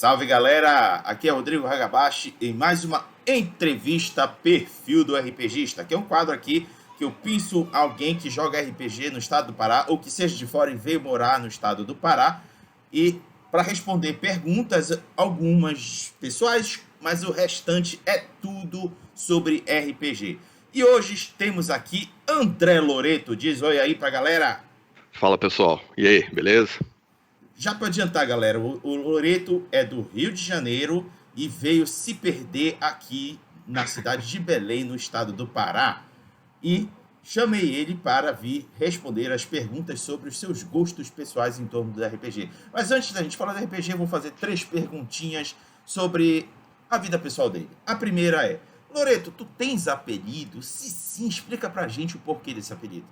Salve galera, aqui é Rodrigo Hagabashi em mais uma entrevista perfil do RPGista, que é um quadro aqui que eu pinço alguém que joga RPG no estado do Pará ou que seja de fora e veio morar no estado do Pará e para responder perguntas, algumas pessoais, mas o restante é tudo sobre RPG. E hoje temos aqui André Loreto, diz oi aí pra galera. Fala pessoal, e aí, beleza? Já para adiantar, galera, o Loreto é do Rio de Janeiro e veio se perder aqui na cidade de Belém, no estado do Pará. E chamei ele para vir responder as perguntas sobre os seus gostos pessoais em torno do RPG. Mas antes da gente falar do RPG, eu vou fazer 3 perguntinhas sobre a vida pessoal dele. A primeira é: Loreto, tu tens apelido? Se sim, explica pra gente o porquê desse apelido.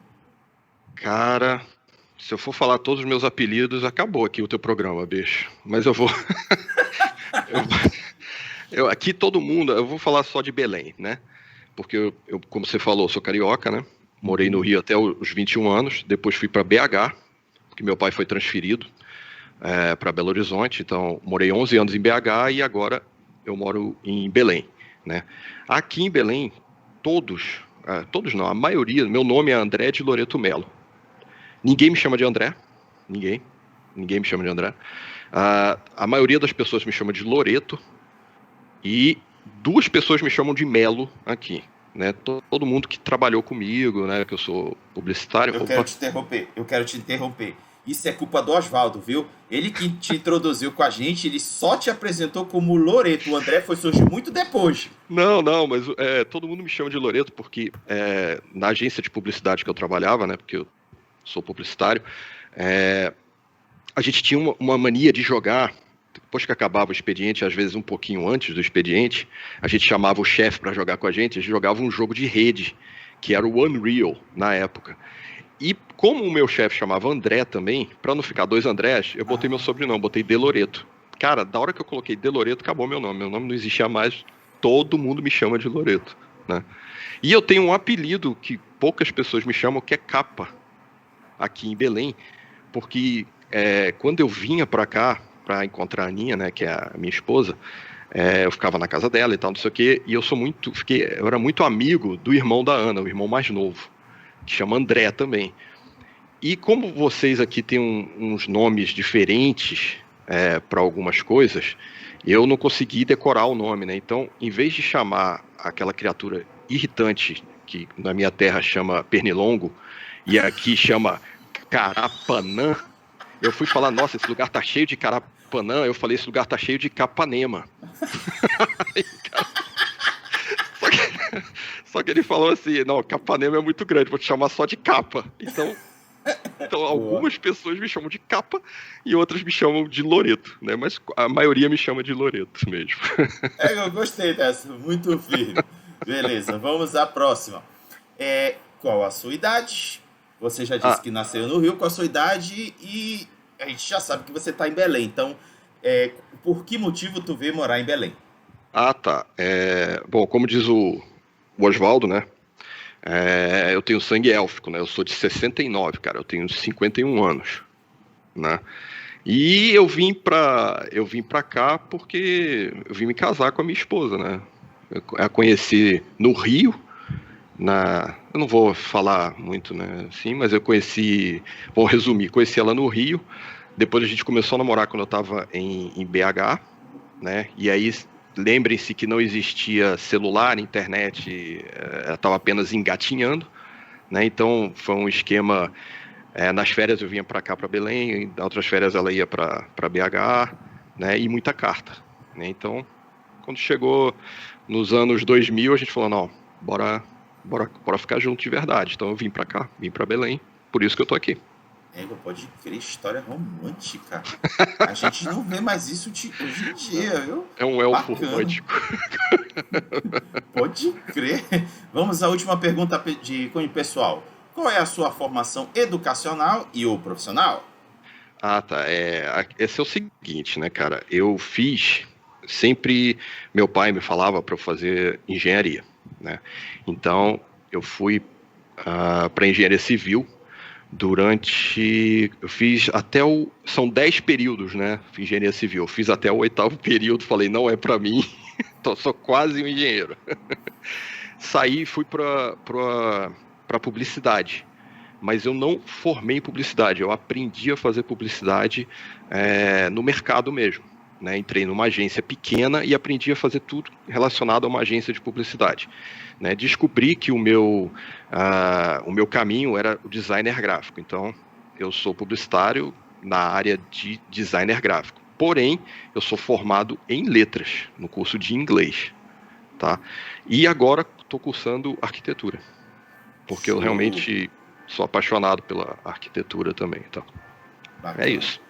Cara, se eu for falar todos os meus apelidos, acabou aqui o teu programa, bicho. Mas eu vou. eu, aqui todo mundo, eu vou falar só de Belém, né? Porque como você falou, sou carioca, né? Morei no Rio até os 21 anos, depois fui para BH, porque meu pai foi transferido para Belo Horizonte, então morei 11 anos em BH e agora eu moro em Belém, né? Aqui em Belém, todos não, a maioria, meu nome é André de Loreto Melo. Ninguém me chama de André, ninguém me chama de André. A maioria das pessoas me chama de Loreto e 2 pessoas me chamam de Melo aqui, né? Todo mundo que trabalhou comigo, né? Que eu sou publicitário. Quero te interromper, eu quero te interromper. Isso é culpa do Oswaldo, viu? Ele que te introduziu com a gente, ele só te apresentou como Loreto. O André foi surgir muito depois. Não, mas todo mundo me chama de Loreto porque na agência de publicidade que eu trabalhava, né? Porque eu sou publicitário, a gente tinha uma mania de jogar. Depois que acabava o expediente, às vezes um pouquinho antes do expediente, a gente chamava o chefe para jogar com a gente jogava um jogo de rede, que era o Unreal, na época. E como o meu chefe chamava André também, para não ficar 2 Andrés, eu botei meu sobrenome, botei De Loreto. Cara, da hora que eu coloquei De Loreto, acabou meu nome. Meu nome não existia mais, todo mundo me chama de Loreto, né? E eu tenho um apelido que poucas pessoas me chamam, que é Capa, aqui em Belém, porque quando eu vinha para cá, para encontrar a Aninha, né, que é a minha esposa, eu ficava na casa dela e tal, não sei o quê, e eu era muito amigo do irmão da Ana, o irmão mais novo, que chama André também. E como vocês aqui têm uns nomes diferentes para algumas coisas, eu não consegui decorar o nome, né? Então, em vez de chamar aquela criatura irritante que na minha terra chama pernilongo e aqui chama Carapanã, eu fui falar, nossa, esse lugar tá cheio de Carapanã, eu falei, esse lugar tá cheio de Capanema. Só que, só que ele falou assim, não, Capanema é muito grande, vou te chamar só de Capa. Então Boa. algumas pessoas me chamam de Capa e outras me chamam de Loreto, né? Mas a maioria me chama de Loreto mesmo. Eu gostei dessa, muito firme. Beleza, vamos à próxima. Qual a sua idade? Você já disse Ah, que nasceu no Rio, qual a sua idade? E a gente já sabe que você está em Belém. Então, por que motivo tu veio morar em Belém? tá. Bom, como diz o Oswaldo, né? Eu tenho sangue élfico, né? Eu sou de 69, cara. Eu tenho 51 anos, né? E eu vim pra cá porque eu vim me casar com a minha esposa, né? Eu a conheci no Rio, eu não vou falar muito, né? Assim, mas eu vou resumir, conheci ela no Rio. Depois a gente começou a namorar quando eu estava em BH, né? E aí lembrem-se que não existia celular, internet, estava apenas engatinhando, né? Então foi um esquema. Nas férias eu vinha para cá, para Belém, em outras férias ela ia para BH, né? E muita carta, né? Então, quando chegou nos anos 2000, a gente falou, não, bora ficar junto de verdade. Então eu vim para cá, vim para Belém, por isso que eu tô aqui. Pode crer, história romântica. A gente não vê mais isso hoje em dia, viu? É um elfo Bacana. romântico. Pode crer. Vamos à última pergunta de cunho pessoal. Qual é a sua formação educacional e ou profissional? Tá. Esse é o seguinte, né, cara? Sempre meu pai me falava para eu fazer engenharia, né? Então eu fui para engenharia civil, Eu fiz até são 10 períodos, né? Engenharia civil. Eu fiz até o 8º período, falei, não é para mim, sou quase um engenheiro. Saí e fui para publicidade. Mas eu não formei em publicidade, eu aprendi a fazer publicidade no mercado mesmo. Né? Entrei numa agência pequena e aprendi a fazer tudo relacionado a uma agência de publicidade. Né? Descobri que o meu caminho era o designer gráfico. Então, eu sou publicitário na área de designer gráfico. Porém, eu sou formado em letras, no curso de inglês. Tá? E agora estou cursando arquitetura. Porque eu realmente sou apaixonado pela arquitetura também. Então, é isso.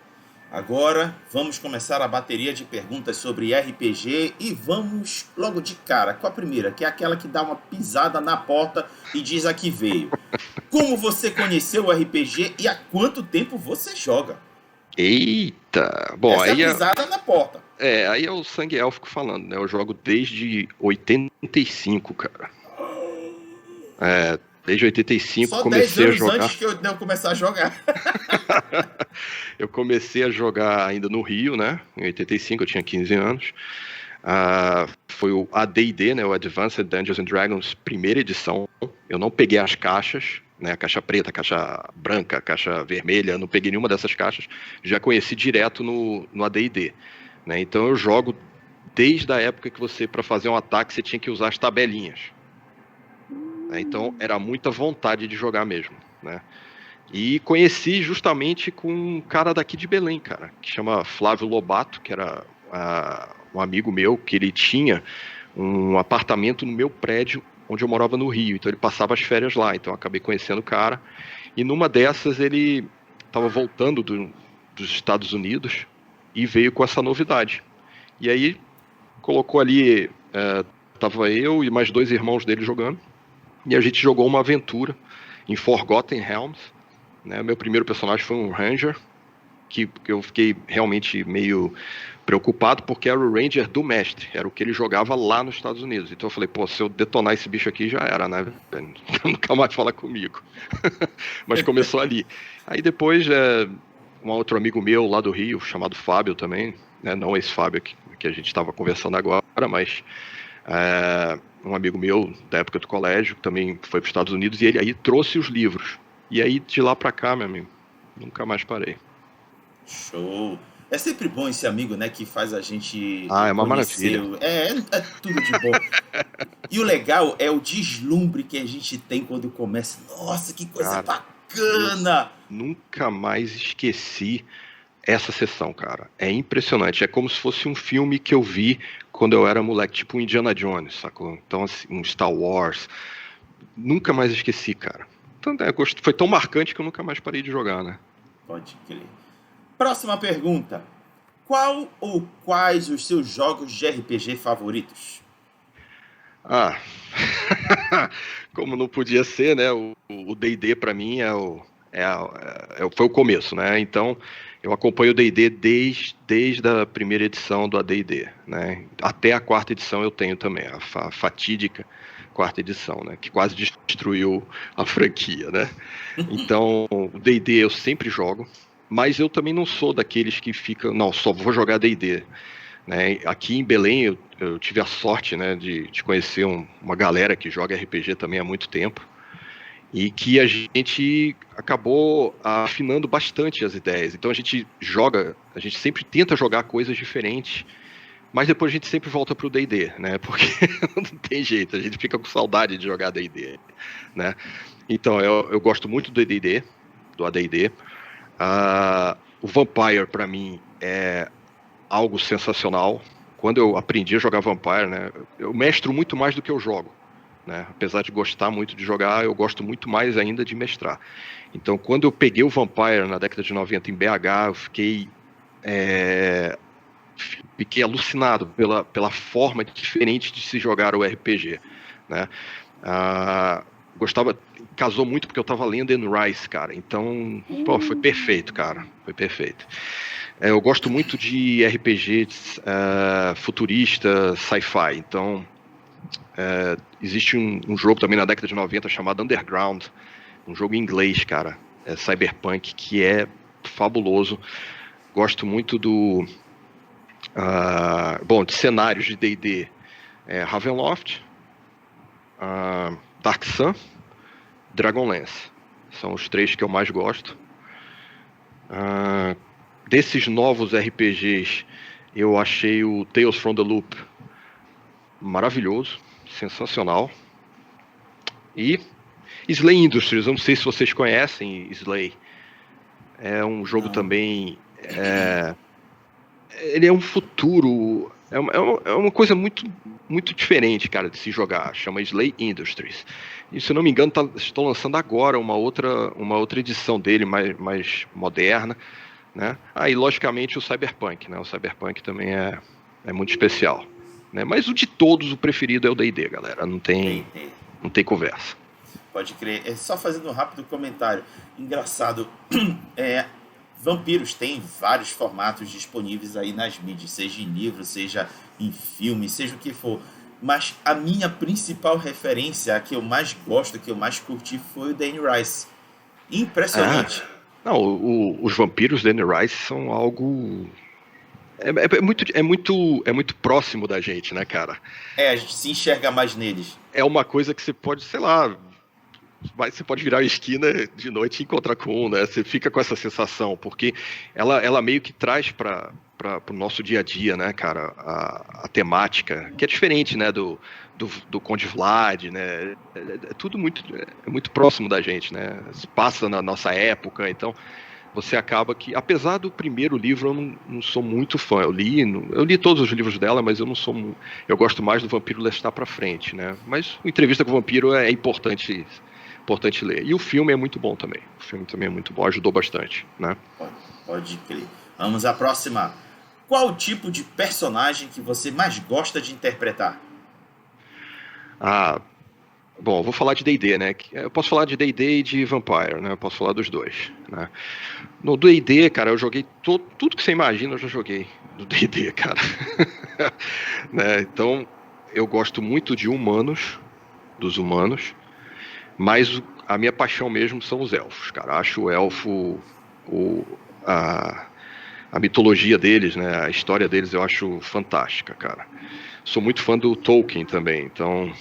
Agora, vamos começar a bateria de perguntas sobre RPG e vamos logo de cara com a primeira, que é aquela que dá uma pisada na porta e diz a que veio. Como você conheceu o RPG e há quanto tempo você joga? Eita! Bom, essa é a pisada na porta. Aí é o sangue élfico falando, né? Eu jogo desde 85, cara. Desde 85 Só comecei 10 a jogar. Antes que eu começar a jogar. Eu comecei a jogar ainda no Rio, né? Em 85, eu tinha 15 anos. Foi o AD&D, né? O Advanced Dungeons and Dragons, primeira edição. Eu não peguei as caixas, né? A caixa preta, a caixa branca, a caixa vermelha. Não peguei nenhuma dessas caixas. Já conheci direto no AD&D. Né? Então eu jogo desde a época que você, para fazer um ataque, você tinha que usar as tabelinhas. Então era muita vontade de jogar mesmo, né? E conheci justamente com um cara daqui de Belém, cara, que chama Flávio Lobato, que era um amigo meu, que ele tinha um apartamento no meu prédio, onde eu morava no Rio, então ele passava as férias lá, então eu acabei conhecendo o cara, e numa dessas ele estava voltando dos Estados Unidos e veio com essa novidade. E aí colocou ali, tava eu e mais 2 irmãos dele jogando, e a gente jogou uma aventura em Forgotten Realms, né? Meu primeiro personagem foi um Ranger, que eu fiquei realmente meio preocupado, porque era o Ranger do mestre, era o que ele jogava lá nos Estados Unidos. Então eu falei, pô, se eu detonar esse bicho aqui já era, né? Nunca mais fala comigo. Mas começou ali. Aí depois, um outro amigo meu lá do Rio, chamado Fábio também, né? Não esse Fábio que a gente estava conversando agora, mas um amigo meu da época do colégio, também foi para os Estados Unidos, e ele aí trouxe os livros. E aí, de lá pra cá, meu amigo, nunca mais parei. Show! É sempre bom esse amigo, né, que faz a gente é uma conhecer. Maravilha. É tudo de bom. E o legal é o deslumbre que a gente tem quando começa. Nossa, que coisa bacana! Nunca mais esqueci essa sessão, cara. É impressionante. É como se fosse um filme que eu vi quando eu era moleque, tipo Indiana Jones, sacou? Então, assim, um Star Wars. Nunca mais esqueci, cara. Então, foi tão marcante que eu nunca mais parei de jogar, né? Pode crer. Próxima pergunta. Qual ou quais os seus jogos de RPG favoritos? Como não podia ser, né? O D&D pra mim foi o começo, né? Então, eu acompanho o D&D desde a primeira edição do AD&D, né? Até a 4ª edição eu tenho também, a fatídica 4ª edição, né? Que quase destruiu a franquia, né? Então, o D&D eu sempre jogo, mas eu também não sou daqueles que ficam, não, só vou jogar D&D. Né? Aqui em Belém eu tive a sorte, né, de conhecer uma galera que joga RPG também há muito tempo, e que a gente acabou afinando bastante as ideias. Então a gente sempre tenta jogar coisas diferentes, mas depois a gente sempre volta pro D&D, né? Porque não tem jeito, a gente fica com saudade de jogar D&D, né? Então eu gosto muito do D&D, do AD&D. O Vampire para mim é algo sensacional. Quando eu aprendi a jogar Vampire, né, eu mestro muito mais do que eu jogo, né? Apesar de gostar muito de jogar, eu gosto muito mais ainda de mestrar. Então, quando eu peguei o Vampire na década de 90 em BH, eu fiquei alucinado pela forma diferente de se jogar o RPG, né? Casou muito porque eu tava lendo Anne Rice, cara. Então, foi perfeito, cara. Foi perfeito. Eu gosto muito de RPGs futurista, sci-fi. Então, existe um jogo também na década de 90 chamado Underground. Um jogo em inglês, cara. cyberpunk que é fabuloso. Gosto muito de cenários de D&D. Ravenloft, Dark Sun, Dragonlance. São os 3 que eu mais gosto. Desses novos RPGs, eu achei o Tales from the Loop maravilhoso, sensacional. E Slay Industries, eu não sei se vocês conhecem Slay. É um jogo também... ele é um futuro... É uma coisa muito, muito diferente, cara, de se jogar. Chama Slay Industries. E, se eu não me engano, estou lançando agora uma outra edição dele, mais moderna, né? E logicamente o Cyberpunk, né? O Cyberpunk também é muito especial, né? Mas de todos, o preferido é o D&D, galera. Não tem conversa. Pode crer. Só fazendo um rápido comentário. Engraçado, Vampiros tem vários formatos disponíveis aí nas mídias, seja em livro, seja em filme, seja o que for. Mas a minha principal referência, a que eu mais gosto, a que eu mais curti, foi o Danny Rice. Impressionante. Os vampiros Danny Rice são algo... É muito próximo da gente, né, cara? A gente se enxerga mais neles. É uma coisa que você pode, sei lá... Mas você pode virar a esquina de noite e encontrar com um, né? Você fica com essa sensação, porque ela meio que traz para o nosso dia a dia, né, cara, a temática, que é diferente, né, do Conde Vlad, né? É tudo muito próximo da gente, né? Se passa na nossa época, então você acaba que, apesar do primeiro livro, eu não sou muito fã. Eu li todos os livros dela, mas eu gosto mais do Vampiro Lestat pra frente, né? Mas o Entrevista com o Vampiro é importante ler. E o filme é muito bom também. O filme também é muito bom, ajudou bastante, né? Pode crer. Vamos à próxima. Qual o tipo de personagem que você mais gosta de interpretar? Bom, eu vou falar de D&D, né? Eu posso falar de D&D e de Vampire, né? Eu posso falar dos dois, né? No D&D, cara, eu joguei tudo que você imagina, eu já joguei do D&D, cara. Né? Então, eu gosto muito dos humanos, mas a minha paixão mesmo são os elfos, cara. Acho o elfo, a mitologia deles, né? A história deles eu acho fantástica, cara. Sou muito fã do Tolkien também, então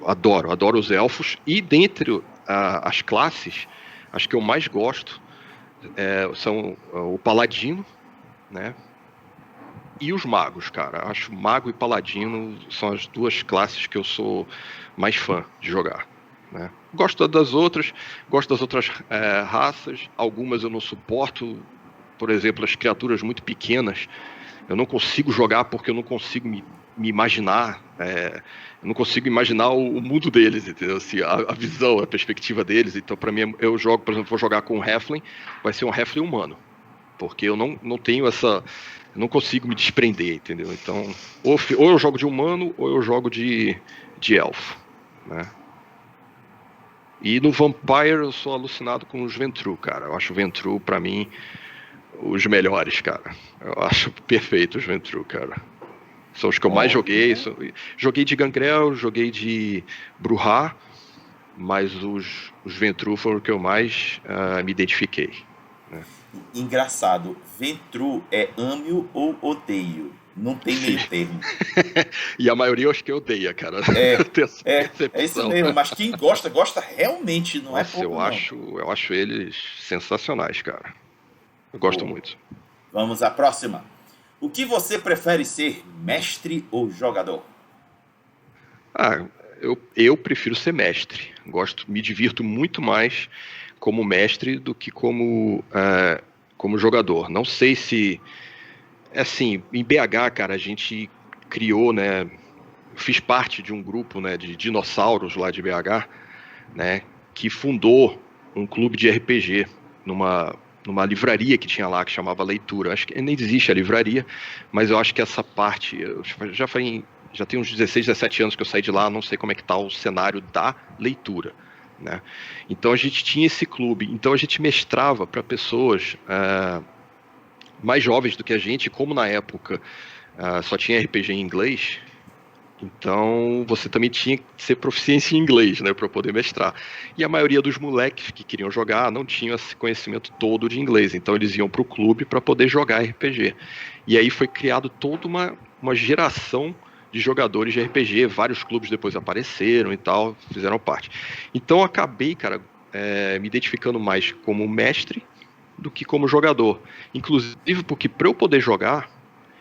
adoro os elfos. E dentre as classes, acho que eu mais gosto são o paladino, né? E os magos, cara. Acho mago e paladino são as duas classes que eu sou mais fã de jogar, né? Gosto das outras raças. Algumas eu não suporto. Por exemplo, as criaturas muito pequenas. Eu não consigo jogar porque eu não consigo me imaginar. Eu não consigo imaginar o mundo deles, entendeu? Assim, a visão, a perspectiva deles. Então, para mim, eu jogo, por exemplo, vou jogar com um Halfling, vai ser um Halfling humano. Porque eu não tenho essa... Eu não consigo me desprender, entendeu? Então, ou eu jogo de humano, ou eu jogo de elfo, né? E no Vampire eu sou alucinado com os Ventrue, cara. Eu acho o Ventrue, pra mim, os melhores, cara. Eu acho perfeito os Ventrue, cara. São os que eu mais joguei. Joguei de Gangrel, joguei de Bruhá, mas os Ventrue foram o que eu mais me identifiquei, né? Engraçado, Ventrue é ame ou odeio. Não tem meio termo. E a maioria eu acho que odeia, cara. É isso mesmo, mas quem gosta realmente, não é pouco, eu acho eles sensacionais, cara. Eu gosto muito. Vamos à próxima. O que você prefere ser, mestre ou jogador? Eu prefiro ser mestre. Me divirto muito mais como mestre do que como jogador. Não sei se... Assim, em BH, cara, a gente criou, né? Fiz parte de um grupo, né, de dinossauros lá de BH, né, que fundou um clube de RPG numa livraria que tinha lá, que chamava Leitura. Acho que nem existe a livraria, mas eu acho que essa parte... Já tem uns 16, 17 anos que eu saí de lá, não sei como é que tá o cenário da leitura, né? Então a gente tinha esse clube, então a gente mestrava para pessoas mais jovens do que a gente, como na época só tinha RPG em inglês, Então, você também tinha que ser proficiência em inglês, né, para poder mestrar. E a maioria dos moleques que queriam jogar não tinham esse conhecimento todo de inglês, então eles iam para o clube para poder jogar RPG. E aí foi criado toda uma geração de jogadores de RPG, vários clubes depois apareceram e tal, fizeram parte. Então, eu acabei, cara, me identificando mais como mestre do que como jogador. Inclusive porque para eu poder jogar,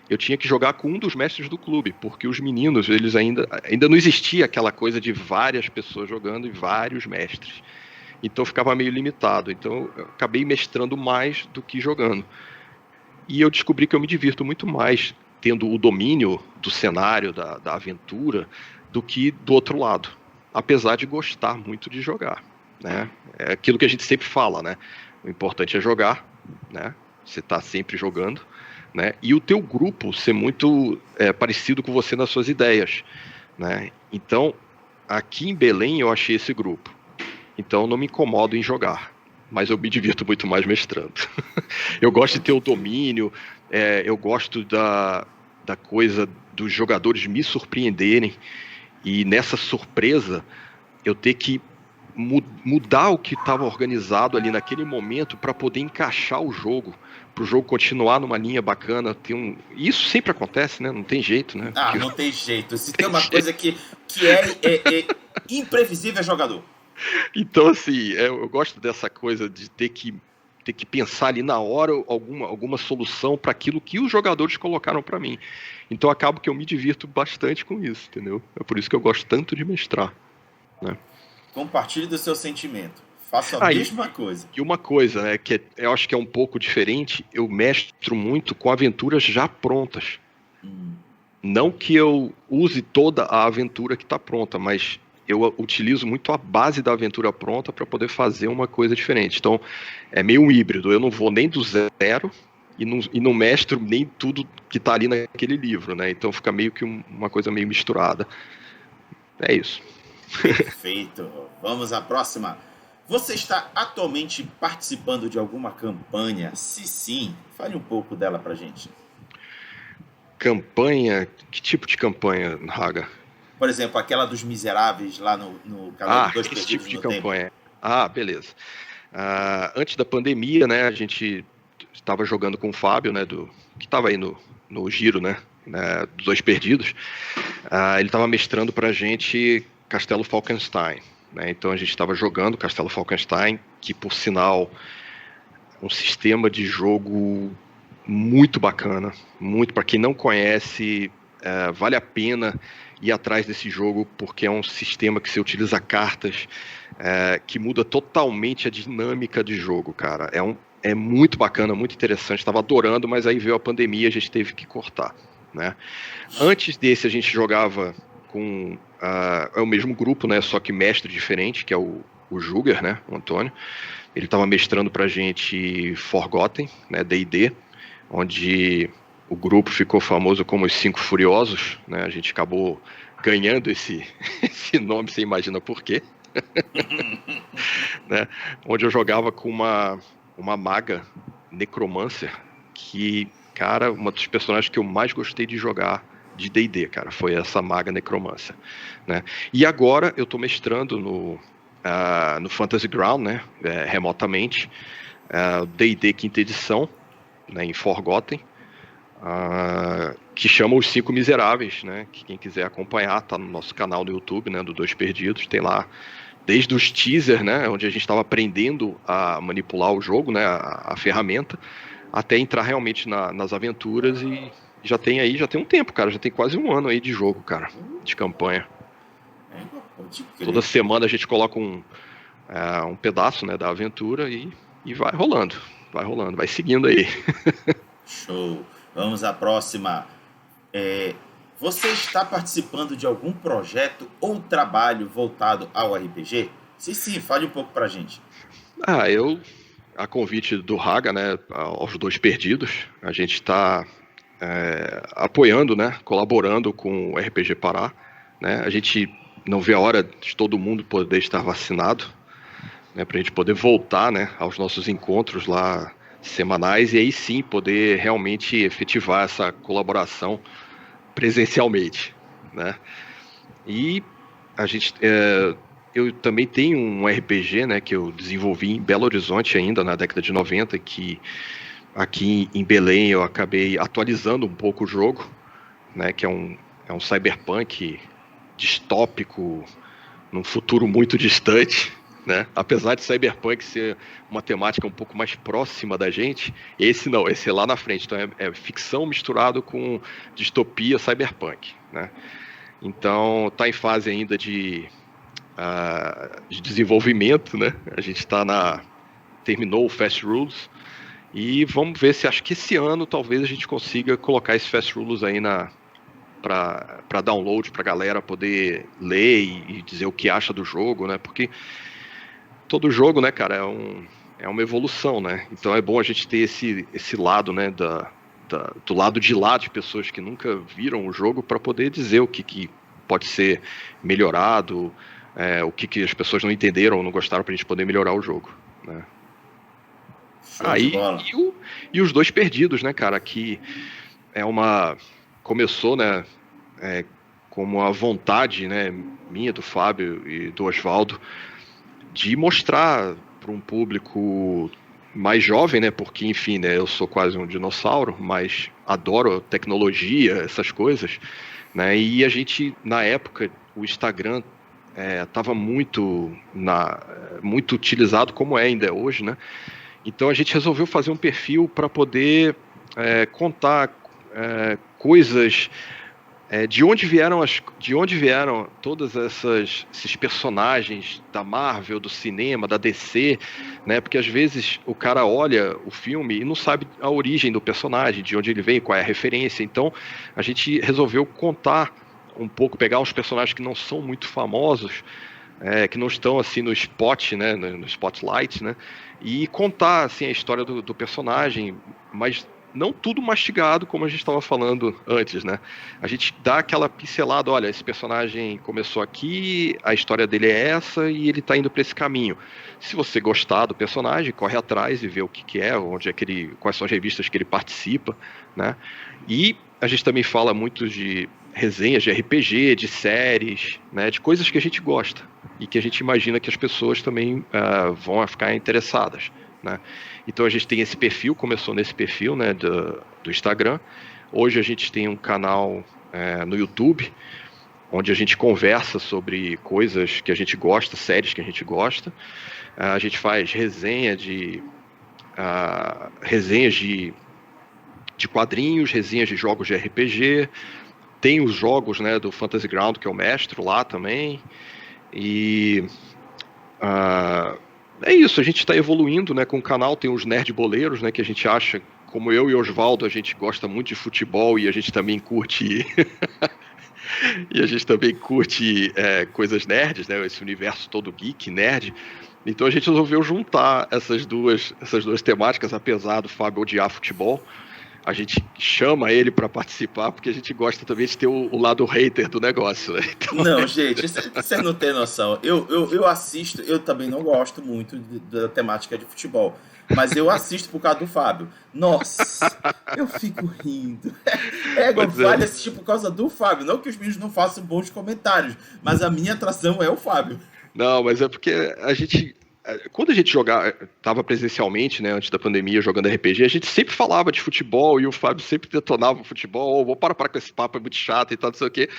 eu tinha que jogar com um dos mestres do clube, porque os meninos, eles ainda não existia aquela coisa de várias pessoas jogando e vários mestres. Então ficava meio limitado. Então eu acabei mestrando mais do que jogando. E eu descobri que eu me divirto muito mais tendo o domínio do cenário, da aventura, do que do outro lado. Apesar de gostar muito de jogar, né? É aquilo que a gente sempre fala, né? O importante é jogar, né? Você está sempre jogando, né? E o teu grupo ser muito parecido com você nas suas ideias, né? Então, aqui em Belém eu achei esse grupo. Então, eu não me incomodo em jogar, mas eu me divirto muito mais mestrando. Eu gosto de ter o domínio, eu gosto da coisa dos jogadores me surpreenderem e nessa surpresa eu ter que mudar o que estava organizado ali naquele momento para poder encaixar o jogo, para o jogo continuar numa linha bacana. Isso sempre acontece, né? Não tem jeito, né? Ah, não tem jeito. Se tem uma coisa que é imprevisível, é jogador. Então, assim, eu gosto dessa coisa de ter que pensar ali na hora alguma solução para aquilo que os jogadores colocaram para mim. Então, acabo que eu me divirto bastante com isso, entendeu? É por isso que eu gosto tanto de mestrar, né? Compartilhe do seu sentimento. Faça a Aí, mesma coisa. e uma coisa, né, eu acho que é um pouco diferente, eu mestro muito com aventuras já prontas. Não que eu use toda a aventura que está pronta, mas eu utilizo muito a base da aventura pronta para poder fazer uma coisa diferente. Então, é meio um híbrido. Eu não vou nem do zero e não mestro nem tudo que está ali naquele livro, né? Então fica meio que uma coisa meio misturada. É isso. Perfeito. Vamos à próxima. Você está atualmente participando de alguma campanha? Se sim, fale um pouco dela pra gente. Campanha? Que tipo de campanha, Raga? Por exemplo, aquela dos miseráveis lá no canal do Dois Esse Perdidos tipo de no Tempo. campanha. Beleza. Antes da pandemia, né, a gente estava jogando com o Fábio, né, que estava aí no giro, né, dos Dois Perdidos. Ele estava mestrando pra gente Castelo Falkenstein, né, então a gente estava jogando Castelo Falkenstein, que por sinal um sistema de jogo muito bacana, muito para quem não conhece, vale a pena ir atrás desse jogo, porque é um sistema que você utiliza cartas, que muda totalmente a dinâmica de jogo, cara. É muito bacana, muito interessante, estava adorando, mas aí veio a pandemia e a gente teve que cortar, né? Antes desse a gente jogava com o mesmo grupo, né? Só que mestre diferente, que é o Juger, né? O Antônio. Ele estava mestrando pra gente Forgotten, né? D&D, onde o grupo ficou famoso como os Cinco Furiosos, né? A gente acabou ganhando esse nome, você imagina por quê, né? Onde eu jogava com uma maga necromancer, que, cara, uma dos personagens que eu mais gostei de jogar de D&D, cara, foi essa maga necromancer, né? E agora eu tô mestrando no Fantasy Ground, né? Remotamente, D&D quinta edição, né, em Forgotten, que chama Os Cinco Miseráveis, né? Que quem quiser acompanhar, tá no nosso canal no YouTube, né? Do Dois Perdidos, tem lá desde os teasers, né? Onde a gente estava aprendendo a manipular o jogo, né? A ferramenta, até entrar realmente nas aventuras e já tem um tempo, cara. Já tem quase um ano aí de jogo, cara, de campanha. Toda semana a gente coloca um pedaço, né, da aventura e vai rolando, vai seguindo aí. Show. Vamos à próxima. Você está participando de algum projeto ou trabalho voltado ao RPG? Se sim, fale um pouco pra gente. A convite do Raga, né, aos Dois Perdidos, a gente está apoiando, né, colaborando com o RPG Pará, né, a gente não vê a hora de todo mundo poder estar vacinado, né, para a gente poder voltar, né, aos nossos encontros lá semanais e aí sim poder realmente efetivar essa colaboração presencialmente, né. E a gente, eu também tenho um RPG, né, que eu desenvolvi em Belo Horizonte ainda na década de 90, que aqui em Belém eu acabei atualizando um pouco o jogo, né, que é um cyberpunk distópico num futuro muito distante, né? Apesar de cyberpunk ser uma temática um pouco mais próxima da gente, esse não, esse é lá na frente. Então é ficção misturado com distopia cyberpunk, né? Então tá em fase ainda de desenvolvimento, né? A gente terminou o Fast Rules e vamos ver se acho que esse ano talvez a gente consiga colocar esse Fast Rules aí para download, para a galera poder ler e dizer o que acha do jogo, né? Porque todo jogo, né, cara, é uma evolução, né? Então é bom a gente ter esse lado, né, do lado de lá de pessoas que nunca viram o jogo para poder dizer o que pode ser melhorado, o que as pessoas não entenderam ou não gostaram para a gente poder melhorar o jogo, né? Show de bola. E os dois perdidos, né, cara, que começou, né, como a vontade, né, minha, do Fábio e do Osvaldo, de mostrar para um público mais jovem, né, porque, enfim, né, eu sou quase um dinossauro, mas adoro tecnologia, essas coisas, né, e a gente, na época, o Instagram estava muito utilizado, como ainda hoje, né, então a gente resolveu fazer um perfil para poder contar coisas, de onde vieram todas esses personagens da Marvel, do cinema, da DC, né? Porque às vezes o cara olha o filme e não sabe a origem do personagem, de onde ele veio, qual é a referência. Então a gente resolveu contar um pouco, pegar uns personagens que não são muito famosos, que não estão assim no spot, né, no spotlight, né, e contar assim a história do personagem, mas não tudo mastigado, como a gente estava falando antes, né? A gente dá aquela pincelada, olha, esse personagem começou aqui, a história dele é essa e ele está indo para esse caminho. Se você gostar do personagem, corre atrás e vê o que é, onde é que quais são as revistas que ele participa, né? E a gente também fala muito de resenhas de RPG, de séries, né, de coisas que a gente gosta e que a gente imagina que as pessoas também vão ficar interessadas, né? Então a gente tem esse perfil, começou nesse perfil, né, do Instagram. Hoje a gente tem um canal no YouTube, onde a gente conversa sobre coisas que a gente gosta, séries que a gente gosta. A gente faz resenhas de quadrinhos, resenhas de jogos de RPG. Tem os jogos, né, do Fantasy Ground, que é o mestre lá também. E é isso, a gente está evoluindo, né, com o canal. Tem os nerd boleiros, né, que a gente acha, como eu e Osvaldo, a gente gosta muito de futebol e a gente também curte e a gente também curte coisas nerds, né, esse universo todo geek, nerd. Então a gente resolveu juntar essas duas temáticas, apesar do Fábio odiar futebol. A gente chama ele para participar porque a gente gosta também de ter o lado hater do negócio, né? Então, Não, gente, vocês não têm noção. Eu assisto, eu também não gosto muito da temática de futebol, mas eu assisto por causa do Fábio. Nossa, eu fico rindo. Vale assistir por causa do Fábio. Não que os meninos não façam bons comentários, mas a minha atração é o Fábio. Não, mas é porque quando a gente estava presencialmente, né, antes da pandemia, jogando RPG, a gente sempre falava de futebol e o Fábio sempre detonava o futebol. Vou parar com esse papo, é muito chato e tal, não sei o quê.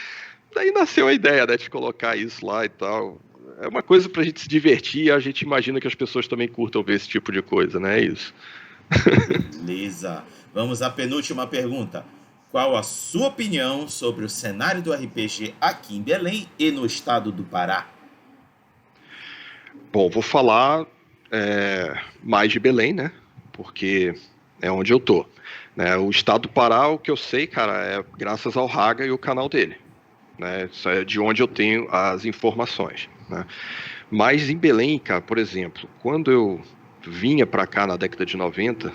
Daí nasceu a ideia, né, de colocar isso lá e tal. É uma coisa pra gente se divertir e a gente imagina que as pessoas também curtam ver esse tipo de coisa, né? É isso. Beleza. Vamos à penúltima pergunta. Qual a sua opinião sobre o cenário do RPG aqui em Belém e no estado do Pará? Bom, vou falar mais de Belém, né? Porque é onde eu tô, né? O estado do Pará, o que eu sei, cara, é graças ao Raga e o canal dele, né? Isso é de onde eu tenho as informações, né? Mas em Belém, cara, por exemplo, quando eu vinha para cá na década de 90,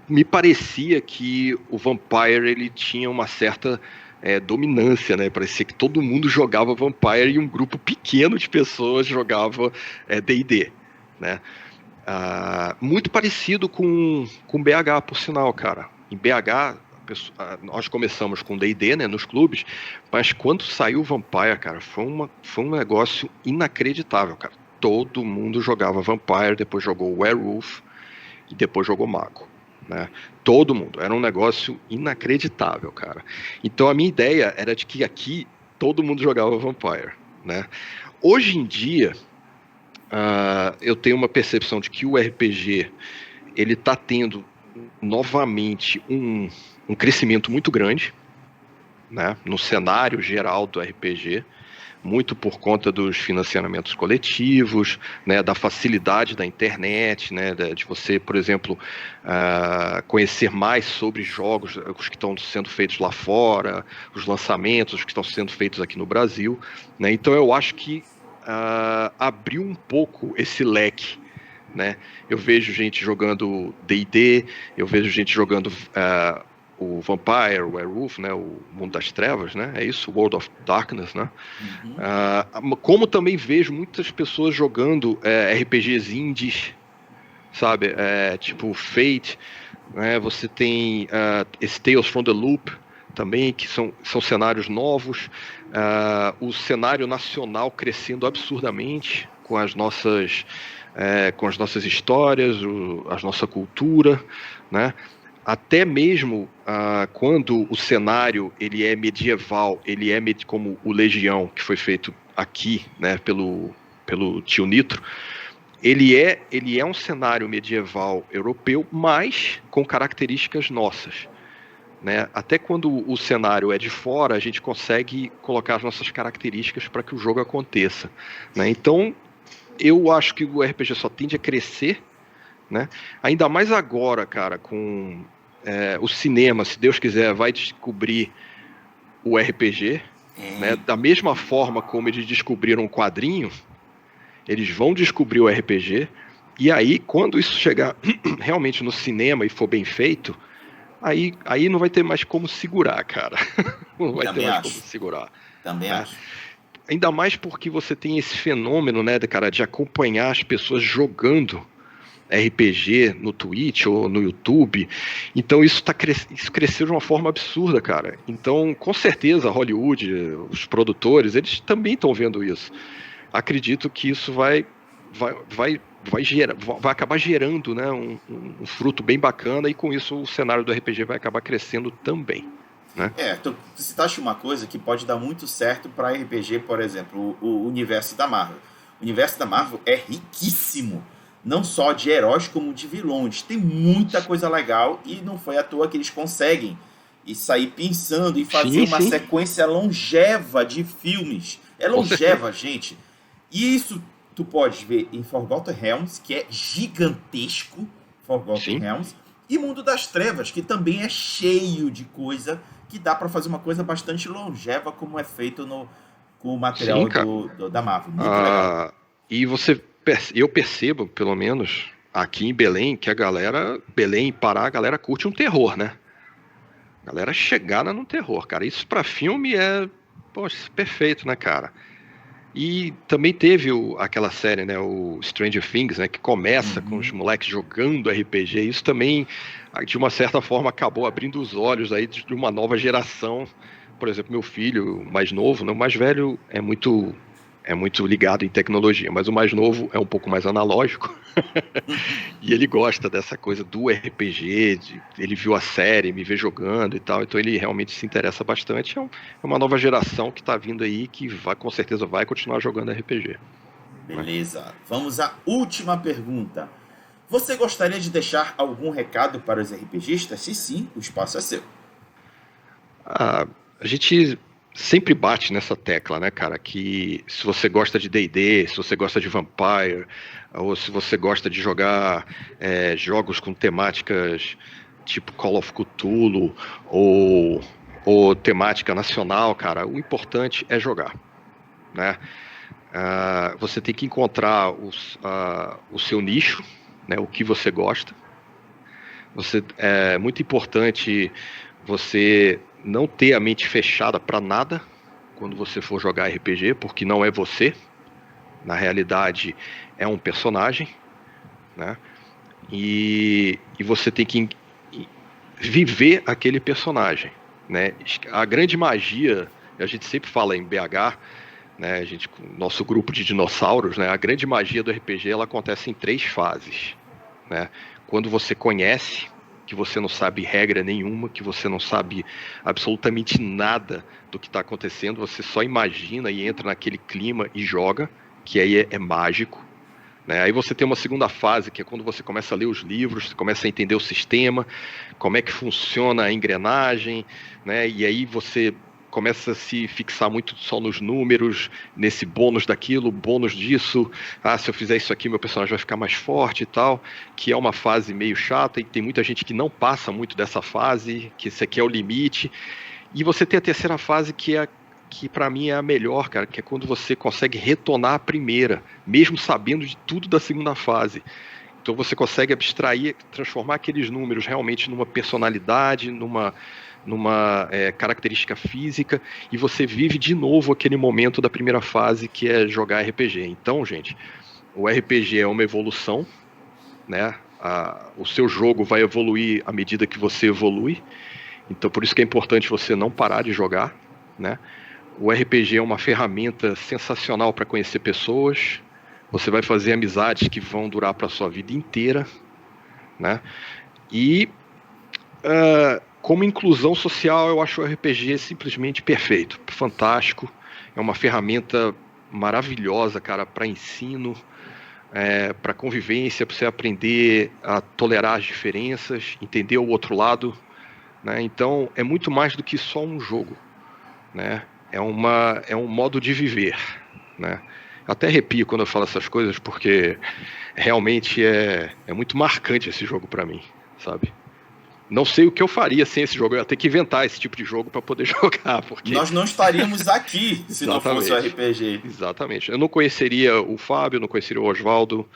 me parecia que o Vampire ele tinha uma certa dominância, né? Parecia que todo mundo jogava Vampire e um grupo pequeno de pessoas jogava D&D, né? Muito parecido com BH, por sinal, cara. Em BH, nós começamos com D&D, né, nos clubes, mas quando saiu o Vampire, cara, foi um negócio inacreditável, cara. Todo mundo jogava Vampire, depois jogou Werewolf e depois jogou Mago, né? Todo mundo. Era um negócio inacreditável, cara. Então a minha ideia era de que aqui todo mundo jogava Vampire, né? Hoje em dia, eu tenho uma percepção de que o RPG ele está tendo novamente um crescimento muito grande, né, no cenário geral do RPG, muito por conta dos financiamentos coletivos, né, da facilidade da internet, né, de você, por exemplo, conhecer mais sobre jogos, os que estão sendo feitos lá fora, os lançamentos que estão sendo feitos aqui no Brasil, né, então eu acho que abriu um pouco esse leque, né? Eu vejo gente jogando D&D, eu vejo gente jogando o Vampire, o Werewolf, né? O Mundo das Trevas, né? É isso, World of Darkness, né? Como também vejo muitas pessoas jogando RPGs indies, sabe? Tipo Fate, né? Você tem esse Tales from the Loop também, que são cenários novos, o cenário nacional crescendo absurdamente com as nossas histórias, a nossa cultura, né? Até mesmo quando o cenário ele é medieval, ele é como o Legião, que foi feito aqui, né, pelo tio Nitro, ele é um cenário medieval europeu, mas com características nossas, né? Até quando o cenário é de fora, a gente consegue colocar as nossas características para que o jogo aconteça, né? Então, eu acho que o RPG só tende a crescer, né? Ainda mais agora, cara, com o cinema, se Deus quiser, vai descobrir o RPG, né? Da mesma forma como eles descobriram o quadrinho, eles vão descobrir o RPG, e aí, quando isso chegar realmente no cinema e for bem feito, aí não vai ter mais como segurar, cara. Não vai ter mais como segurar. Também acho. Ainda mais porque você tem esse fenômeno, né, cara, de acompanhar as pessoas jogando RPG no Twitch ou no YouTube. Então isso cresceu de uma forma absurda, cara. Então, com certeza, Hollywood, os produtores, eles também estão vendo isso. Acredito que isso vai acabar gerando, né, um fruto bem bacana, e com isso o cenário do RPG vai acabar crescendo também, né? Tu citaste uma coisa que pode dar muito certo para RPG, por exemplo, o universo da Marvel. O universo da Marvel é riquíssimo, não só de heróis como de vilões. Tem muita coisa legal e não foi à toa que eles conseguem e sair pensando e fazer uma sequência longeva de filmes. É longeva, gente. E isso tu pode ver em Forgotten Realms, que é gigantesco, Forgotten Realms, e Mundo das Trevas, que também é cheio de coisa, que dá para fazer uma coisa bastante longeva, como é feito com o material da Marvel. Muito legal. E eu percebo, pelo menos aqui em Belém, que Belém e Pará, a galera curte um terror, né? A galera chegada no terror, cara. Isso pra filme poxa, perfeito, né, cara? E também teve aquela série, né, o Stranger Things, né, que começa com os moleques jogando RPG. Isso também, de uma certa forma, acabou abrindo os olhos aí de uma nova geração. Por exemplo, meu filho mais novo, né, o mais velho é muito ligado em tecnologia, mas o mais novo é um pouco mais analógico. E ele gosta dessa coisa do RPG, ele viu a série, me vê jogando e tal, então ele realmente se interessa bastante. É uma nova geração que está vindo aí, que com certeza vai continuar jogando RPG. Beleza, vamos à última pergunta. Você gostaria de deixar algum recado para os RPGistas? Se sim, o espaço é seu. A gente sempre bate nessa tecla, né, cara, que se você gosta de D&D, se você gosta de Vampire, ou se você gosta de jogar jogos com temáticas tipo Call of Cthulhu ou temática nacional, cara, o importante é jogar, né? Você tem que encontrar o seu nicho, né, o que você gosta. É muito importante você não ter a mente fechada para nada quando você for jogar RPG, porque não é você. Na realidade, é um personagem, né? E você tem que viver aquele personagem, né? A grande magia, a gente sempre fala em BH, né? Nosso grupo de dinossauros, né? A grande magia do RPG, ela acontece em 3 fases, né? Quando você conhece, que você não sabe regra nenhuma, que você não sabe absolutamente nada do que está acontecendo, você só imagina e entra naquele clima e joga, que aí é mágico, né? Aí você tem uma segunda fase, que é quando você começa a ler os livros, você começa a entender o sistema, como é que funciona a engrenagem, né? E aí você começa a se fixar muito só nos números, nesse bônus daquilo, bônus disso. Ah, se eu fizer isso aqui, meu personagem vai ficar mais forte e tal, que é uma fase meio chata, e tem muita gente que não passa muito dessa fase, que esse aqui é o limite. E você tem a terceira fase, que para mim é a melhor, cara, que é quando você consegue retornar a primeira, mesmo sabendo de tudo da segunda fase. Então você consegue abstrair, transformar aqueles números realmente numa personalidade, numa característica física, e você vive de novo aquele momento da primeira fase, que é jogar RPG. Então, gente, o RPG é uma evolução, né? O seu jogo vai evoluir à medida que você evolui. Então, por isso que é importante você não parar de jogar, né? O RPG é uma ferramenta sensacional para conhecer pessoas. Você vai fazer amizades que vão durar para a sua vida inteira, né? E como inclusão social, eu acho o RPG simplesmente perfeito, fantástico. É uma ferramenta maravilhosa, cara, para ensino, para convivência, para você aprender a tolerar as diferenças, entender o outro lado, né? Então, é muito mais do que só um jogo, né? É um modo de viver, né? Até arrepio quando eu falo essas coisas, porque realmente é muito marcante esse jogo para mim, sabe? Não sei o que eu faria sem esse jogo. Eu ia ter que inventar esse tipo de jogo para poder jogar, porque... Nós não estaríamos aqui se não fosse o RPG. Exatamente. Eu não conheceria o Fábio, não conheceria o Oswaldo,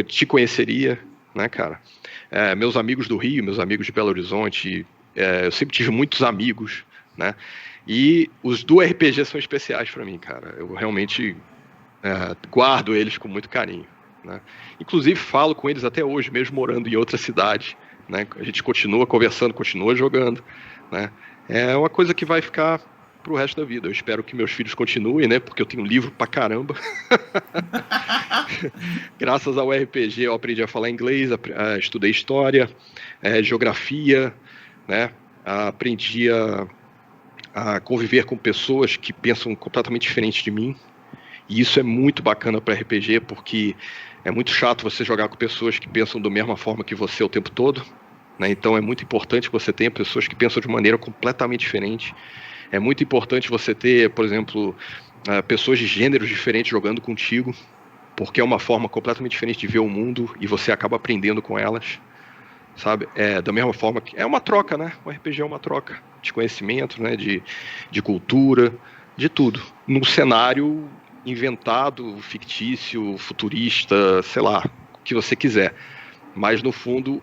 te conheceria, né, cara? Meus amigos do Rio, meus amigos de Belo Horizonte, eu sempre tive muitos amigos, né? E os do RPG são especiais para mim, cara. Eu realmente guardo eles com muito carinho, né? Inclusive falo com eles até hoje, mesmo morando em outra cidade, né? A gente continua conversando, continua jogando, né? É uma coisa que vai ficar pro resto da vida. Eu espero que meus filhos continuem, né? Porque eu tenho livro pra caramba. Graças ao RPG eu aprendi a falar inglês, estudei história, geografia, né? Aprendi a conviver com pessoas que pensam completamente diferente de mim. E isso é muito bacana para RPG, porque é muito chato você jogar com pessoas que pensam da mesma forma que você o tempo todo, né? Então é muito importante que você tenha pessoas que pensam de maneira completamente diferente. É muito importante você ter, por exemplo, pessoas de gêneros diferentes jogando contigo, porque é uma forma completamente diferente de ver o mundo e você acaba aprendendo com elas, sabe? Da mesma forma que é uma troca, né? O RPG é uma troca de conhecimento, né? De cultura, de tudo. Num cenário inventado, fictício, futurista, sei lá, o que você quiser. Mas no fundo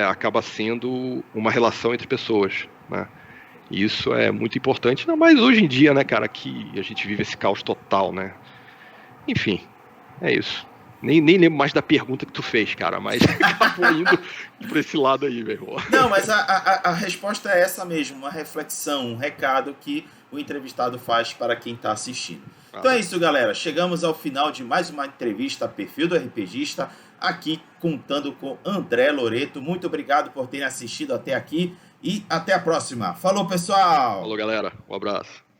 acaba sendo uma relação entre pessoas, né? E isso é muito importante, não, mas hoje em dia, né, cara, que a gente vive esse caos total, né? Enfim, é isso. Nem lembro mais da pergunta que tu fez, cara, mas acabou indo por esse lado aí, meu irmão. Não, mas a resposta é essa mesmo, uma reflexão, um recado que o entrevistado faz para quem está assistindo. Então é isso, galera. Chegamos ao final de mais uma entrevista Perfil do RPGista, aqui contando com André Loreto. Muito obrigado por terem assistido até aqui e até a próxima. Falou, pessoal! Falou, galera. Um abraço.